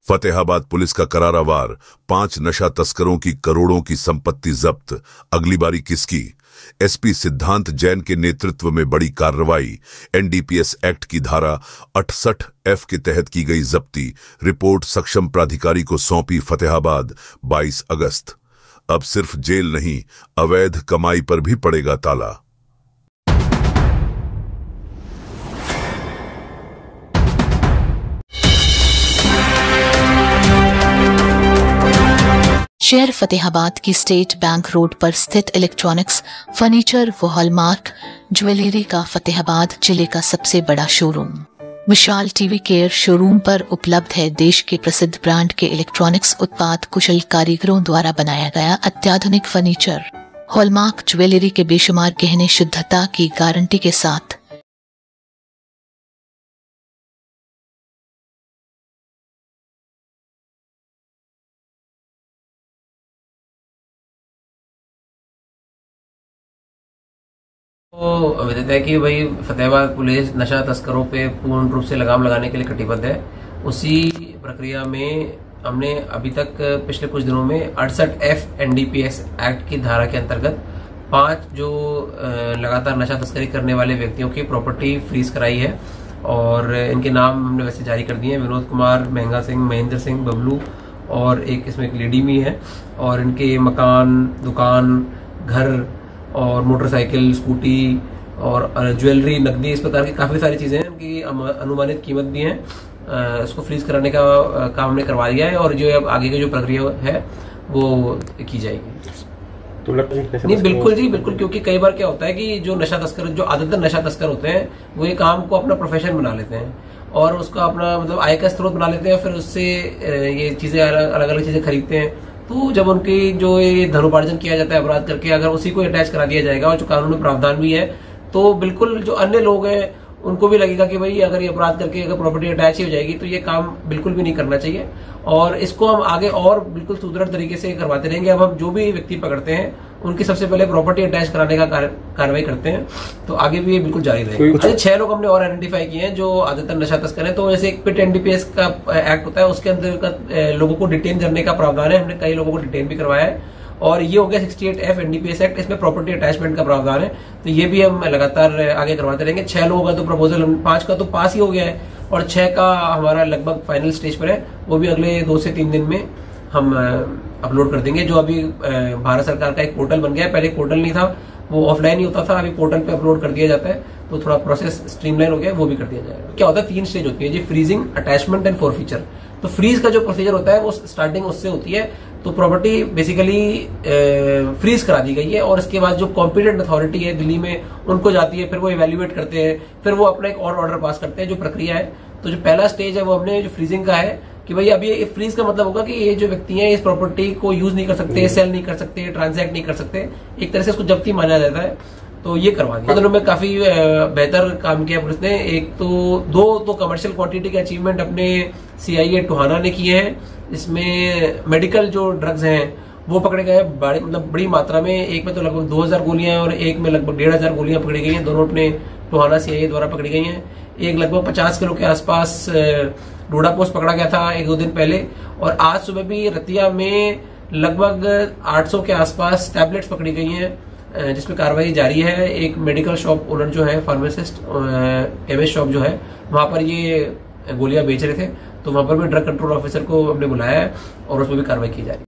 Fatehabad police का करारा वार, 5 नशा तस्करों की करोड़ों की संपत्ति जब्त। अगली बारी किसकी? एसपी सिद्धांत जैन के नेतृत्व में बड़ी कार्रवाई। एनडीपीएस एक्ट की धारा 68F के तहत की गई जब्ती। रिपोर्ट सक्षम प्राधिकारी को सौंपी फतेहाबाद। 22 अगस्त। अब सिर्फ जेल नहीं, अवैध कमाई पर भी पड़ेगा ताला। शहर फतेहाबाद की स्टेट बैंक रोड पर स्थित इलेक्ट्रॉनिक्स, फर्नीचर व हॉलमार्क ज्वेलरी का फतेहाबाद जिले का सबसे बड़ा शोरूम विशाल टीवी केयर शोरूम पर उपलब्ध है। देश के प्रसिद्ध ब्रांड के इलेक्ट्रॉनिक्स उत्पाद कुशल कारीगरों द्वारा बनाया गया अत्याधुनिक फर्नीचर, हॉलमार्क ज्वेलरी के बेशुमार गहने शुद्धता की गारंटी के साथ। तो विदित है कि भाई फतेहाबाद पुलिस नशा तस्करों पे पूर्ण रूप से लगाम लगाने के लिए कटिबद्ध है। उसी प्रक्रिया में हमने अभी तक पिछले कुछ दिनों में 68F एनडीपीएस एक्ट की धारा के अंतर्गत 5 जो लगातार नशा तस्करी करने वाले व्यक्तियों की प्रॉपर्टी फ्रीज कराई है और इनके नाम हमने वैसे जारी कर दिए हैं। विनोद कुमार, महंगा सिंह, महेंद्र सिंह, बबलू और इसमें एक लेडी भी है। और इनके मकान, दुकान, घर और मोटरसाइकिल, स्कूटी और ज्वेलरी, नकदी, इस प्रकार की काफी सारी चीजें हैं। उनकी अनुमानित कीमत भी है। इसको फ्रीज कराने का काम हमने करवा दिया है और जो अब आगे की जो प्रक्रिया है वो की जाएगी। तो नहीं, बिल्कुल जी, बिल्कुल, क्योंकि कई बार क्या होता है कि जो नशा तस्कर, जो आदतन नशा तस्कर होते हैं, वो ये काम को अपना प्रोफेशन बना लेते हैं और उसका अपना मतलब आय का स्रोत बना लेते हैं। फिर उससे ये चीजें अलग अलग चीजें खरीदते हैं। तो जब उनकी जो ये धनोपार्जन किया जाता है अपराध करके, अगर उसी को अटैच करा दिया जाएगा और जो कानूनी प्रावधान भी है, तो बिल्कुल जो अन्य लोग हैं उनको भी लगेगा कि भाई अगर ये अपराध करके अगर प्रॉपर्टी अटैच ही हो जाएगी तो ये काम बिल्कुल भी नहीं करना चाहिए। और इसको हम आगे और बिल्कुल सुदृढ़ तरीके से करवाते रहेंगे। अब हम जो भी व्यक्ति पकड़ते हैं उनकी सबसे पहले प्रॉपर्टी अटैच कराने का कार्रवाई करते हैं, तो आगे भी ये बिल्कुल जारी रहेगा। अच्छा, 6 लोग हमने और आइडेंटिफाई किए हैं जो आदतन नशा तस्कर हैं। तो जैसे एक पिट एनडीपीएस का एक्ट होता है, उसके अंतर्गत लोगों को डिटेन करने का प्रावधान है। हमने कई लोगों को डिटेन भी करवाया है। और ये हो गया 68F एनडीपीएस एक्ट, इसमें प्रॉपर्टी अटैचमेंट का प्रावधान है। तो ये भी हम लगातार आगे करवाते रहेंगे। 6 लोगों का तो प्रपोजल, 5 का तो पास ही हो गया है और 6 का हमारा लगभग फाइनल स्टेज पर है। वो भी अगले 2 से 3 दिन में हम अपलोड कर देंगे। जो अभी भारत सरकार का एक पोर्टल बन गया है, पहले पोर्टल नहीं था, वो ऑफलाइन ही होता था, अभी पोर्टल पे अपलोड कर दिया जाता है, तो थोड़ा प्रोसेस स्ट्रीमलाइन हो गया, वो भी कर दिया जाएगा। क्या होता है, 3 स्टेज होती है जी, फ्रीजिंग, अटैचमेंट एंड फॉरफीचर। तो फ्रीज का जो प्रोसीजर होता है वो स्टार्टिंग उससे होती है। तो प्रॉपर्टी बेसिकली फ्रीज करा दी गई है और इसके बाद जो कॉम्पिटेंट अथॉरिटी है दिल्ली में, उनको जाती है, फिर वो इवेल्युएट करते हैं, फिर वो अपना एक और ऑर्डर पास करते हैं, जो प्रक्रिया है। तो जो पहला स्टेज है वो हमने जो फ्रीजिंग का है कि भाई अब ये फ्रीज का मतलब होगा कि ये जो व्यक्ति हैं इस प्रॉपर्टी को यूज नहीं कर सकते, सेल नहीं कर सकते, ट्रांजैक्ट नहीं कर सकते, एक तरह से इसको जब्ती माना जाता है। तो ये करवा दिया। दोनों में काफी बेहतर काम किया पुलिस ने। एक तो दो कमर्शियल क्वांटिटी के अचीवमेंट अपने सीआईए टोहाना ने किए हैं। इसमें मेडिकल जो ड्रग्स हैं वो पकड़े गए मतलब बड़ी मात्रा में। एक में तो लगभग 2000 गोलियां और एक में लगभग 1500 गोलियां पकड़ी गई हैं। दोनों अपने टोहाना सीआईए द्वारा पकड़ी गई हैं। एक लगभग 50 किलो के आसपास डोडा पोस्ट पकड़ा गया था 1-2 दिन पहले। और आज सुबह भी रतिया में लगभग 800 के आसपास टैबलेट्स पकड़ी गई हैं, जिसमें कार्रवाई जारी है। एक मेडिकल शॉप ओनर जो है, फार्मासिस्ट एमएस शॉप जो है, वहां पर ये गोलियां बेच रहे थे, तो वहां पर भी ड्रग कंट्रोल ऑफिसर को हमने बुलाया है और उसमें भी कार्रवाई की जा रही है।